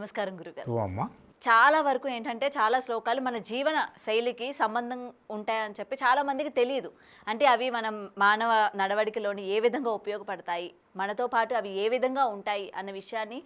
నమస్కారం గురుగారు. ఓ అమ్మ. చాలా వరకు ఏంటంటే చాలా శ్లోకాలు మన జీవన శైలికి సంబంధం ఉంటాయని చెప్పి చాలా మందికి తెలియదు. అంటే అవి మనం మానవ నడవడికలోని ఏ విధంగా ఉపయోగపడతాయి, మనతో పాటు అవి ఏ విధంగా ఉంటాయి అన్న విషయాన్ని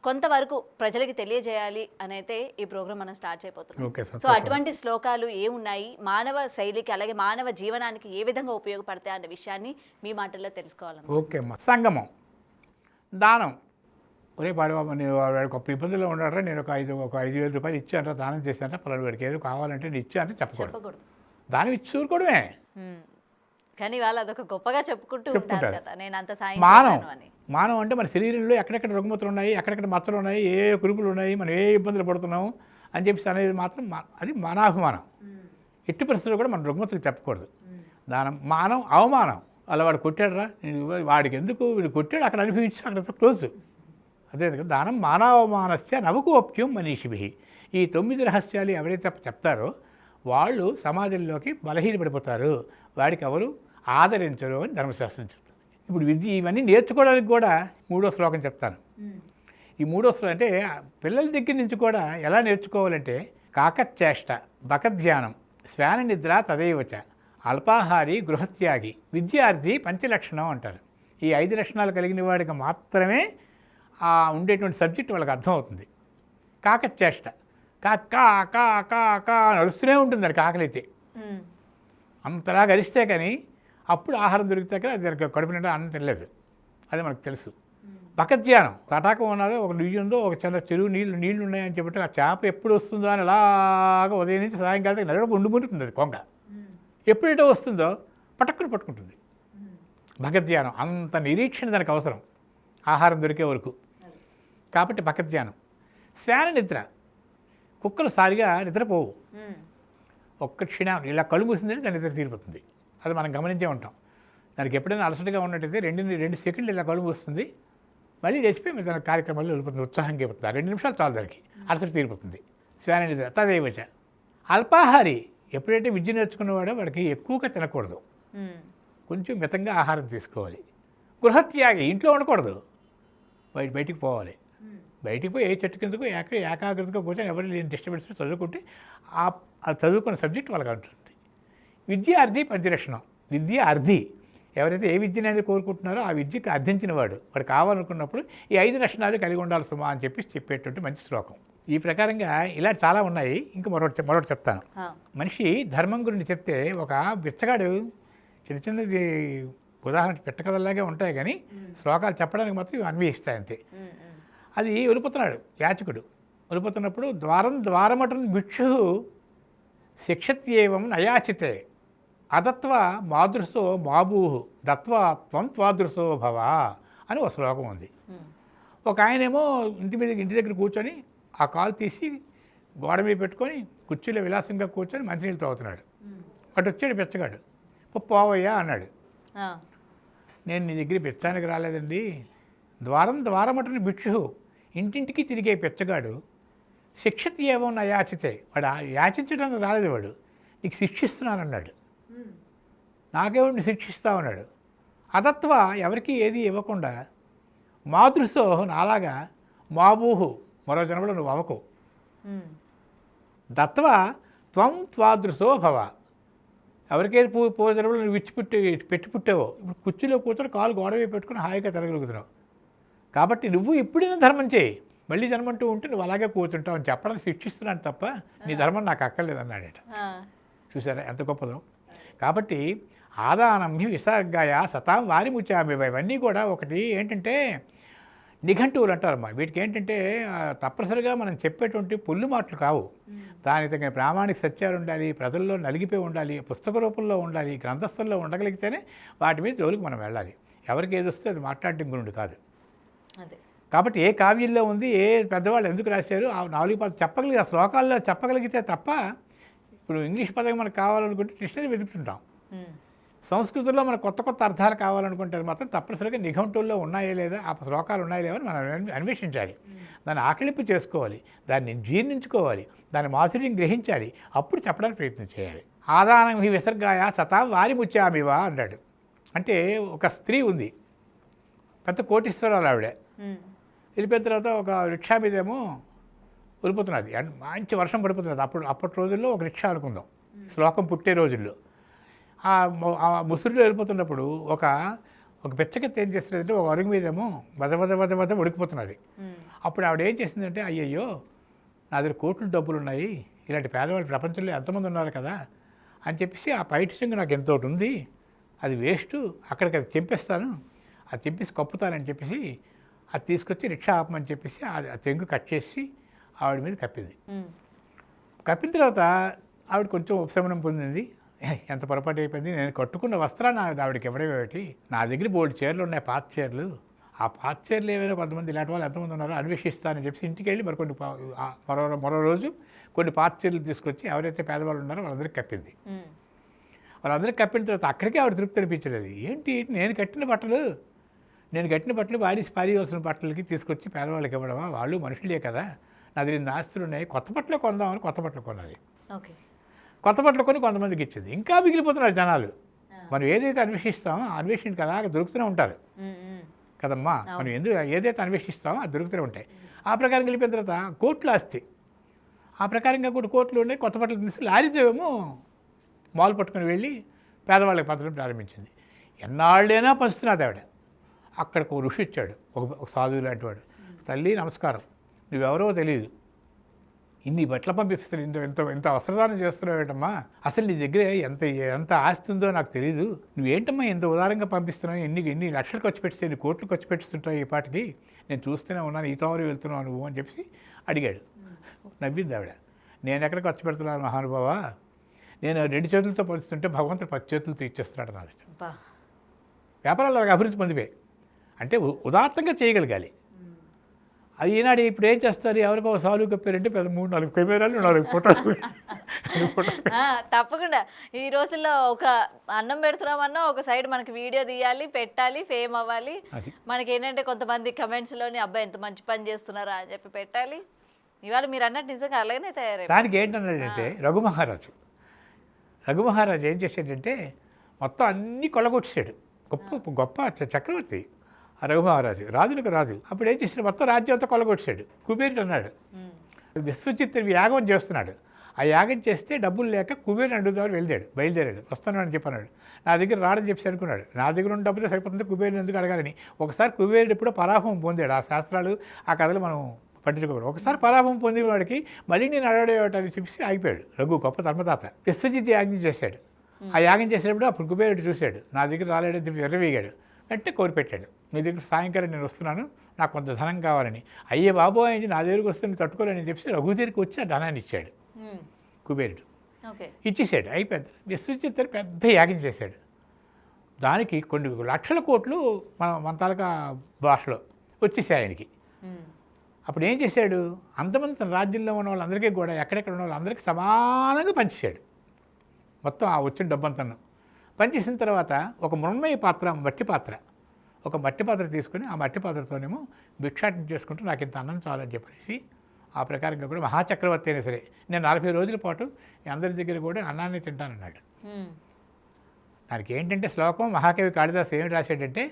కొంతవరకు ప్రజలకి తెలియజేయాలి అని అయితే ఈ ప్రోగ్రామ్ మనం స్టార్ట్ చేయబోతున్నాం. సో అటువంటి శ్లోకాలు ఏమున్నాయి, మానవ శైలికి అలాగే మానవ జీవనానికి ఏ విధంగా ఉపయోగపడతాయి అన్న విషయాన్ని మీ మాటల్లో తెలుసుకోవాలని. ఓకే అమ్మ. సంగమం, దానం. ఒరే పాడబాబు, నేను వాడికి ఒక ఇబ్బందుల్లో ఉన్నారా, నేను ఒక 5,000 రూపాయలు ఇచ్చాను, దానం చేశాను, పలానా వాడికి ఏదో కావాలంటే నేను ఇచ్చాను చెప్పకూడదు. దానం ఇచ్చి చూరుకోవడమే. కానీ వాళ్ళు అదొక గొప్పగా చెప్పుకుంటూ ఉంటారు కదా, నేను అంత సాయం అని. మానవం అంటే మన శరీరంలో ఎక్కడెక్కడ రుగ్మతలు ఉన్నాయి, ఎక్కడెక్కడ మచ్చలు ఉన్నాయి, ఏ కురుపులు ఉన్నాయి, మనం ఏ ఇబ్బందులు పడుతున్నాము అని చెప్పేసి అనేది మాత్రం అది మానాభిమానం. ఎట్టి పరిస్థితుల్లో కూడా మన రుగ్మతలు చెప్పకూడదు. దానం. మానం అవమానం. అలా వాడు కొట్టాడురా, నేను వాడికి ఎందుకు వీడు కొట్టాడు, అక్కడ అనుభవించి అక్కడ క్లోజ్. అదే కదా దానం. మానవమానస్య నవకోప్యం మనీషిభి. ఈ 9 రహస్యాలు ఎవరైతే చెప్తారో వాళ్ళు సమాజంలోకి బలహీనపడిపోతారు, వాడికి ఎవరు ఆదరించరు అని ధర్మశాస్త్రం చెప్తుంది. ఇప్పుడు ఇవన్నీ నేర్చుకోవడానికి కూడా 3వ శ్లోకం చెప్తాను. ఈ 3వ శ్లోకం అంటే పిల్లల దగ్గర నుంచి కూడా ఎలా నేర్చుకోవాలంటే కాకచ్చేష్ట, బకధ్యానం, శ్వాన నిద్ర తదైవచ, అల్పాహారి, గృహత్యాగి, విద్యార్థి, పంచలక్షణం అంటారు. ఈ 5 లక్షణాలు కలిగిన వాడికి మాత్రమే ఉండేటువంటి సబ్జెక్ట్ వాళ్ళకి అర్థమవుతుంది. కాకచ్చేష్ట, కా కా కా కా కా నడుస్తూనే ఉంటుంది అది. కాకలైతే అంతలా గరిస్తే కానీ అప్పుడు ఆహారం దొరికితే కానీ అది కడుపు నిండా అన్నం తినలేదు, అది మనకు తెలుసు. బకధ్యానం, తటాకం ఉన్నదో ఒక నుయ్యి ఉందో, ఒక చిన్న చెరువు నీళ్లు ఉన్నాయని చెప్పి ఆ చేప ఎప్పుడు వస్తుందో అని అలాగా ఉదయం నుంచి సాయంకాలం నడవడం ఉండిపోతుంది అది కొంగ. ఎప్పుడైతే వస్తుందో పట్టుకుంటుంది. భగధ్యానం. అంత నిరీక్షణ దానికి అవసరం ఆహారం దొరికే వరకు. కాబట్టి భగధ్యానం. శ్వాన నిద్ర. కుక్కలు సారిగా నిద్రపోవు. ఒక్క క్షణం ఇలా కళ్ళు మూసిందంటే దాని నిద్ర తీరిపోతుంది. అది మనం గమనించే ఉంటాం. దానికి ఎప్పుడైనా అలసటగా ఉన్నట్టయితే 2 సెకండ్లు ఇలా కళ్ళు మూస్తుంది, మళ్ళీ లేచిపోయి తన కార్యక్రమాల్లో వెళ్ళిపోతుంది, ఉత్సాహంగా అయిపోతుంది. 2 నిమిషాలు చాలు దానికి, అలసట తీరిపోతుంది. శ్వాన నిద్ర తదైవచ. అల్పాహారి. ఎప్పుడైతే విద్య నేర్చుకున్నవాడో వాడికి ఎక్కువగా తినకూడదు, కొంచెం మితంగా ఆహారం తీసుకోవాలి. గృహత్యాగి. ఇంట్లో ఉండకూడదు, బయటికి పోవాలి. బయటికి పోయి ఏ చెట్టు కిందకు ఏకాగ్రతగా కూర్చొని ఎవరు లేని డిస్టర్బెన్స్ చదువుకుంటే ఆ చదువుకున్న సబ్జెక్ట్ వాళ్ళకి ఉంటుంది. విద్యార్థి, పంచలక్షణం. విద్య అర్థి. ఎవరైతే ఏ విద్యను అనేది కోరుకుంటున్నారో ఆ విద్యకు అర్థించిన వాడు కావాలనుకున్నప్పుడు ఈ 5 లక్షణాలు కలిగి ఉండాలి సుమా అని చెప్పేటువంటి మంచి శ్లోకం. ఈ ప్రకారంగా ఇలా చాలా ఉన్నాయి. ఇంకా మరొకటి చెప్తాను. మనిషి ధర్మం గురించి చెప్తే ఒక బిచ్చగాడు చిన్నది ఉదాహరణ పెట్టకదల్లాగే ఉంటాయి, కానీ శ్లోకాలు చెప్పడానికి మాత్రం ఇవి అన్వయిస్తాయి అంతే. అది వెళ్ళిపోతున్నాడు యాచకుడు. వెళ్ళిపోతున్నప్పుడు ద్వారమటన్ భిక్షు శిక్షత్యేవం నయాచితే అదత్వా మాదృశో మాబూహు దత్వా త్వం త్వాదృశో భవ అని ఒక శ్లోకం ఉంది. ఒక ఆయనేమో ఇంటి దగ్గర కూర్చొని ఆ కాలు తీసి గోడ మీద పెట్టుకొని కుర్చీలో విలాసంగా కూర్చొని మంచినీళ్ళు తాగుతున్నాడు. అటు వచ్చాడు బిచ్చగాడు. పోవయ్యా అన్నాడు. నేను నీ దగ్గర పిచ్చానికి రాలేదండి. ద్వారమటని భిక్షు, ఇంటింటికి తిరిగే పిచ్చగాడు శిక్షతి ఏమో నా యాచితే, వాడు యాచించడానికి రాలేదు, వాడు నీకు శిక్షిస్తున్నానన్నాడు. నాకేమిటి శిక్షిస్తామన్నాడు. అదత్వ. ఎవరికి ఏది ఇవ్వకుండా మాదృశో నాలాగా మాబూహు మరో జన్మలో నువ్వు అవ్వకు. దత్వ త్వం త్వాదృశో భవ. ఎవరికైతే పూజలు నువ్వు పెట్టి పుట్టావో ఇప్పుడు కుర్చీలో కూర్చొని కాలు గోడవే పెట్టుకుని హాయిగా తిరగలుగుతున్నావు. కాబట్టి నువ్వు ఎప్పుడైనా ధర్మం చేయి, మళ్ళీ జన్మంటూ ఉంటే నువ్వు అలాగే కూర్చుంటావు అని చెప్పడానికి శిక్షిస్తున్నాను తప్ప నీ ధర్మం నాకు అక్కర్లేదు అన్నాడట. చూసారా ఎంత గొప్పదో. కాబట్టి ఆదానం విసర్గాయ సతాం వారి ముచ్చామి. ఇవన్నీ కూడా ఒకటి ఏంటంటే నిఘంటువులు అంటారమ్మా. వీటికి ఏంటంటే తప్పనిసరిగా మనం చెప్పేటువంటి పొల్లు మాటలు కావు. దానికి తగిన ప్రామాణిక సత్యాలు ఉండాలి, ప్రజల్లో నలిగిపోయి ఉండాలి, పుస్తక రూపంలో ఉండాలి, గ్రంథస్థంలో ఉండగలిగితేనే వాటి మీద జోలికి మనం వెళ్ళాలి. ఎవరికి ఏది వస్తే అది మాట్లాడటం గురించి కాదు. కాబట్టి ఏ కావ్యంలో ఉంది, ఏ పెద్దవాళ్ళు ఎందుకు రాశారు, ఆ 4 పదాలు చెప్పగలిగి ఆ శ్లోకాల్లో చెప్పగలిగితే తప్ప, ఇప్పుడు ఇంగ్లీష్ పదం మనకు కావాలనుకుంటే డిక్షనరీ వెతుకుతుంటాం. సంస్కృతంలో మనకు కొత్త అర్థాలు కావాలనుకుంటే మాత్రం తప్పనిసరిగా నిఘంటువుల్లో ఉన్నాయో లేదా, ఆ శ్లోకాలు ఉన్నాయో లేవని మనం అన్వేషించాలి. దాన్ని ఆకలింపు చేసుకోవాలి, దాన్ని జీర్ణించుకోవాలి, దాని మాధుర్యం గ్రహించాలి, అప్పుడు చెప్పడానికి ప్రయత్నం చేయాలి. ఆదానం హి విసర్గాయ సతాం వారి ముచ్చామివా అన్నాడు. అంటే ఒక స్త్రీ ఉంది, పెద్ద కోటీశ్వరాలు ఆవిడ. వెళ్ళిపోయిన తర్వాత ఒక రిక్షా మీదేమో వెళ్ళిపోతున్నది అండ్ మంచి వర్షం పడిపోతున్నది. అప్పటి రోజుల్లో ఒక రిక్షా అనుకుందాం, శ్లోకం పుట్టే రోజుల్లో. ఆ ముసురులో వెళ్ళిపోతున్నప్పుడు ఒక పిచ్చకెత్తి ఏం చేస్తున్నదంటే ఒక అరుగు మీదేమో వద ఉడికిపోతున్నది. అప్పుడు ఆవిడ ఏం చేసిందంటే, అయ్యయ్యో నా దగ్గర కోట్లు డబ్బులు ఉన్నాయి, ఇలాంటి పేదవాళ్ళు ప్రపంచంలో ఎంతమంది ఉన్నారు కదా అని చెప్పేసి ఆ పైట చెంగు నాకు ఎంత ఒకటి ఉంది, అది వేస్ట్, అక్కడికి అది తెంపేస్తాను, అది తెంపేసి కప్పుతానని చెప్పేసి అది తీసుకొచ్చి రిక్షా ఆపమని చెప్పేసి ఆ చెంగు కట్ చేసి ఆవిడ మీద కప్పింది. కప్పిన తర్వాత ఆవిడ కొంచెం ఉపశమనం పొందింది. ఎంత పొరపాటు అయిపోయింది, నేను కట్టుకున్న వస్త్రాన్ని ఆవిడకి ఇవ్వడమేమిటి, నా దగ్గర బోల్డ్ చీరలు ఉన్నాయి, పాత చీరలు, ఆ పాత చీరలు ఏమైనా కొంతమంది ఇలాంటి వాళ్ళు ఎంతమంది ఉన్నారో అన్వేషిస్తానని చెప్పేసి ఇంటికి వెళ్ళి మరి మరో రోజు కొన్ని పాత చీరలు తీసుకొచ్చి ఎవరైతే పేదవాళ్ళు ఉన్నారో వాళ్ళందరికీ కప్పింది. వాళ్ళందరికీ కప్పిన తర్వాత అక్కడికే ఆవిడ తృప్తి అనిపించలేదు. ఏంటి నేను కట్టిన బట్టలు పారేయవలసిన బట్టలకి తీసుకొచ్చి పేదవాళ్ళకి ఇవ్వడమా, వాళ్ళు మనుషులే కదా, నా దగ్గర ఇన్ని ఆస్తులు ఉన్నాయి, కొత్త బట్టలు కొందామని కొత్త బట్టలు కొన్నది. కొత్త బట్టలు కొని కొంతమందికి ఇచ్చింది. ఇంకా మిగిలిపోతున్నారు జనాలు. మనం ఏదైతే అన్వేషిస్తామో అన్వేషణకి అలాగ దొరుకుతూనే ఉంటారు కదమ్మా. మనం ఏదైతే అన్వేషిస్తామో అది దొరుకుతూనే ఉంటాయి. ఆ ప్రకారం వెళ్ళిపోయిన తర్వాత కోట్లు ఆస్తి, ఆ ప్రకారంగా కూడా కోట్లు ఉన్నాయి. కొత్త బట్టలు తీసి లారీతో ఏమో మాల్ పట్టుకుని వెళ్ళి పేదవాళ్ళకి పంచడం ప్రారంభించింది. ఎన్నాళ్ళైనా పంచుతున్నది ఆవిడ. అక్కడికి ఒక ఋషి ఇచ్చాడు, ఒక సాధువు లాంటి వాడు. తల్లి నమస్కారం, నువ్వెవరో తెలియదు, ఇన్ని బట్టలు పంపిస్తాను, ఎంత వస్త్రదానం చేస్తున్నావు ఏంటమ్మా, అసలు నీ దగ్గర ఎంత ఆస్తి ఉందో నాకు తెలియదు, నువ్వేంటమ్మా ఎంత ఉదారంగా పంపిస్తున్నావు, ఎన్ని లక్షలు ఖర్చు పెట్టిస్తే ఎన్ని కోట్లు ఖర్చు పెట్టిస్తుంటావు ఈ పాటికి, నేను చూస్తూనే ఉన్నాను, ఈ తోవరి వెళ్తున్నావు నువ్వు అని చెప్పి అడిగాడు. నవ్వింది ఆవిడ. నేను ఎక్కడ ఖర్చు పెడుతున్నాను మహానుభావ, నేను 2 చేతులతో పంచుతుంటే భగవంతుడు 10 చేతులతో ఇచ్చేస్తున్నాడు నాది. వ్యాపారాలు అభివృద్ధి పొందిపోయి అంటే ఉదాత్తంగా చేయగలగాలి. అది ఈనాడు ఇప్పుడు ఏం చేస్తారు, ఎవరికో సాల్వ్ కప్పారంటే పెద్ద 3-4 కెమెరాలు 4 ఫోటోలు. తప్పకుండా ఈ రోజుల్లో ఒక అన్నం పెడుతున్నామన్నా ఒక సైడ్ మనకి వీడియో తీయాలి, పెట్టాలి, ఫేమ్ అవ్వాలి. మనకి ఏంటంటే కొంతమంది కమెంట్స్లోని అబ్బాయి ఎంత మంచి పని చేస్తున్నారా అని చెప్పి పెట్టాలి. ఇవాళ మీరు అన్నట్టు నిజంగా అలాగనే తయారయ్యారు. దానికి ఏంటన్నాడంటే రఘు మహారాజు ఏం చేశాడంటే మొత్తం అన్నీ కొల్లగొట్టేశాడు. గొప్ప చక్రవర్తి ఆ రఘు మహారాజు, రాజులకు రాజు. అప్పుడు ఏం చేశాడు, మొత్తం రాజ్యం అంతా కొల్లగొట్టాడు. కుబేరుడు అన్నాడు, విశ్వజిత్ యాగం చేస్తున్నాడు, ఆ యాగం చేస్తే డబ్బులు లేక కుబేరుని అడుగుదామని బయలుదేరాడు. వస్తున్నాడు చెప్పన్నాడు. నా దగ్గర రాడని చెప్పి అనుకున్నాడు, నా దగ్గర ఉన్న డబ్బుతో సరిపోతుంది, కుబేరుని ఎందుకు అడగాలని. ఒకసారి కుబేరుడు ఎప్పుడో పరాభవం పొందాడు. ఆ శాస్త్రాలు ఆ కథలు మనం పట్టించుకోకూడదు. ఒకసారి పరాభవం పొందిన వాడికి మళ్ళీ నేను అడగడేవాటని చెప్పి ఆగిపోయాడు. రఘు గొప్ప ధర్మదాత. విశ్వజిత్ యాగం చేశాడు. ఆ యాగం చేసేటప్పుడు అప్పుడు కుబేరుడు చూశాడు, నా దగ్గర రాలేడని చెప్పి ఎర్రవేగాడు. వెంటనే కోరిపెట్టాడు, మీ దగ్గర సాయంకాలం నేను వస్తున్నాను, నాకు కొంత ధనం కావాలని. అయ్యే బాబు అయింది, నా దగ్గరికి వస్తే నేను తట్టుకోలేని చెప్పి రఘు దగ్గరికి వచ్చి ఆ ధనాన్ని ఇచ్చాడు కుబేరుడు. ఇచ్చేసాడు, అయిపోయింది. విశ్వజిత్ పెద్ద యాగం చేశాడు. దానికి కొన్ని లక్షల కోట్లు మన తాలూకా భాషలో వచ్చేసాయి ఆయనకి. అప్పుడు ఏం చేశాడు, అంతమంది తన రాజ్యంలో ఉన్న వాళ్ళందరికీ కూడా ఎక్కడెక్కడ ఉన్న వాళ్ళందరికీ సమానంగా పంచేశాడు. మొత్తం ఆ వచ్చిన డబ్బంతా పంచేసిన తర్వాత ఒక మృణ్మయ పాత్ర, మట్టి పాత్ర తీసుకుని ఆ మట్టి పాత్రతోనేమో భిక్షాటన చేసుకుంటూ నాకు ఇంత అన్నం చాలని చెప్పేసి ఆ ప్రకారంగా కూడా మహాచక్రవర్తి అయినా సరే నేను 40 రోజుల పాటు అందరి దగ్గర కూడా అన్నాన్ని తింటానన్నాడు. దానికి ఏంటంటే శ్లోకం మహాకవి కాళిదాసు ఏమి రాశాడంటే,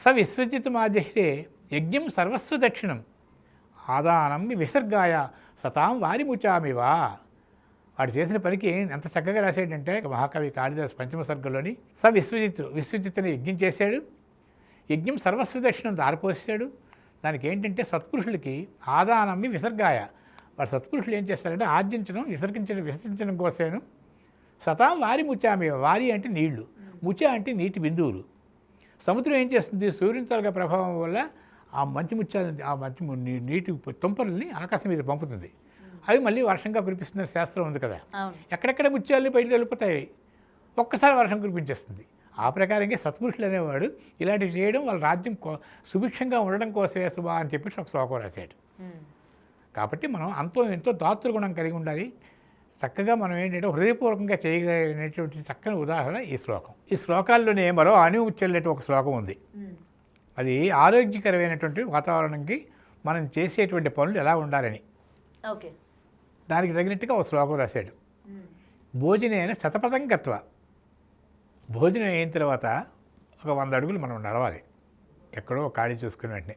స విశ్వజిత్ మాజహ్రే యజ్ఞం సర్వస్వ దక్షిణం ఆదానం విసర్గాయ సతాం వారి ముచామివా. వాడు చేసిన పనికి ఎంత చక్కగా రాశాడంటే మహాకవి కాళిదాసు పంచమ సర్గంలోని విశ్వజిత్తుని యజ్ఞం చేశాడు. యజ్ఞం సర్వస్వ దక్షిణం దారిపోసాడు. దానికి ఏంటంటే సత్పురుషులకి ఆదానమ్మి విసర్గాయ, వాడు సత్పురుషులు ఏం చేస్తారంటే ఆర్జించడం విసర్జించడం కోసమేను. సతాం వారి ముచామి, వారి అంటే నీళ్లు, ముచ అంటే నీటి బిందువులు. సముద్రం ఏం చేస్తుంది, సూర్యుని తాలూకా ప్రభావం వల్ల ఆ మంచి ముత్యాలు, ఆ మంచి నీటి తుంపల్ని ఆకాశం మీద పంపుతుంది. అవి మళ్ళీ వర్షంగా కురిపిస్తున్న శాస్త్రం ఉంది కదా. ఎక్కడెక్కడ ముత్యాలు బయటకు వెళ్ళిపోతాయి, ఒక్కసారి వర్షం కురిపించేస్తుంది. ఆ ప్రకారంగా సత్పురుషులు అనేవాడు ఇలాంటివి చేయడం వాళ్ళ రాజ్యం సుభిక్షంగా ఉండడం కోసమే శుభా అని చెప్పేసి ఒక శ్లోకం రాశాడు. కాబట్టి మనం అంతో ఎంతో దాతృగుణం కలిగి ఉండాలి. చక్కగా మనం ఏంటంటే హృదయపూర్వకంగా చేయగలిగినటువంటి చక్కని ఉదాహరణ ఈ శ్లోకం. ఈ శ్లోకాల్లోనే మరో అణిముచ్చల్లేటి ఒక శ్లోకం ఉంది. అది ఆరోగ్యకరమైనటువంటి వాతావరణంకి మనం చేసేటువంటి పనులు ఎలా ఉండాలని దానికి తగినట్టుగా ఒక శ్లోకం రాశాడు. భోజనైన శతపథం గత్వ, భోజనం అయిన తర్వాత ఒక 100 అడుగులు మనం నడవాలి. ఎక్కడో ఖాళీ చూసుకుని వెంటనే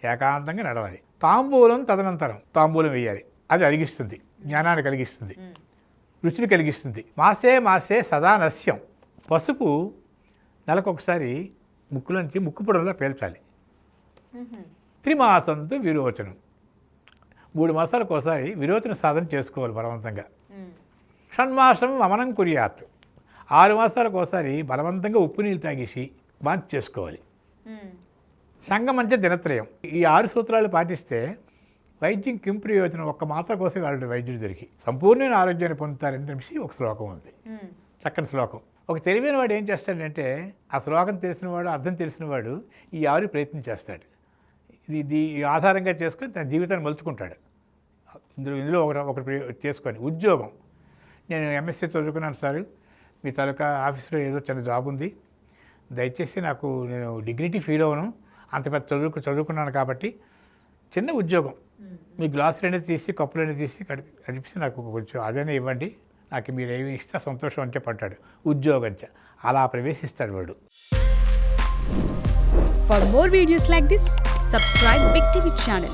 ఏకాంతంగా నడవాలి. తాంబూలం తదనంతరం, తాంబూలం వేయాలి. అది కలిగిస్తుంది, జ్ఞానాన్ని కలిగిస్తుంది, రుచిని కలిగిస్తుంది. మాసే మాసే సదా నస్యం. పసుపు నెలకొకసారి ముక్కులోంచి ముక్కు పొడవులో పేల్చాలి. త్రిమాసంతో విరోచనం. 3 మాసాలకు ఒకసారి విరోచన సాధన చేసుకోవాలి బలవంతంగా. షణ్మాసం వమనం కుర్యాత్. 6 మాసాలకు ఒకసారి బలవంతంగా ఉప్పు నీళ్ళు తాగేసి వాంతి చేసుకోవాలి. సంగమంచ దినత్రయం. ఈ 6 సూత్రాలు పాటిస్తే వైద్యం కిం ప్రయోజనం, ఒక్క మాత్ర కోసం వాళ్ళు వైద్యుడు దొరికి సంపూర్ణమైన ఆరోగ్యాన్ని పొందుతారని తెలిసి ఒక శ్లోకం ఉంది, చక్కని శ్లోకం. ఒక తెలివైన వాడు ఏం చేస్తాడంటే ఆ శ్లోకం తెలిసినవాడు, అర్థం తెలిసినవాడు ఈ 6 ప్రయత్నం చేస్తాడు. ఇది ఆధారంగా చేసుకొని తన జీవితాన్ని మలుచుకుంటాడు. ఇందులో ఒకటి చేసుకొని. ఉద్యోగం. నేను ఎంఎస్సీ చదువుకున్నాను సార్, మీ తాలూకా ఆఫీస్లో ఏదో చిన్న జాబ్ ఉంది, దయచేసి నాకు, నేను డిగ్నిటీ ఫీల్ అవ్వను, అంత పెద్ద చదువుకున్నాను కాబట్టి చిన్న ఉద్యోగం, మీ గ్లాసులు అనేది తీసి కప్పులు అనేది తీసి కడిపిస్తే నాకు కొంచెం అదైనా ఇవ్వండి, నాకు మీరు ఏమి ఇస్తే సంతోషం అంటే పడ్డాడు ఉద్యోగంచ. అలా ప్రవేశిస్తాడు వాడు. For more videos like this, subscribe Big TV channel.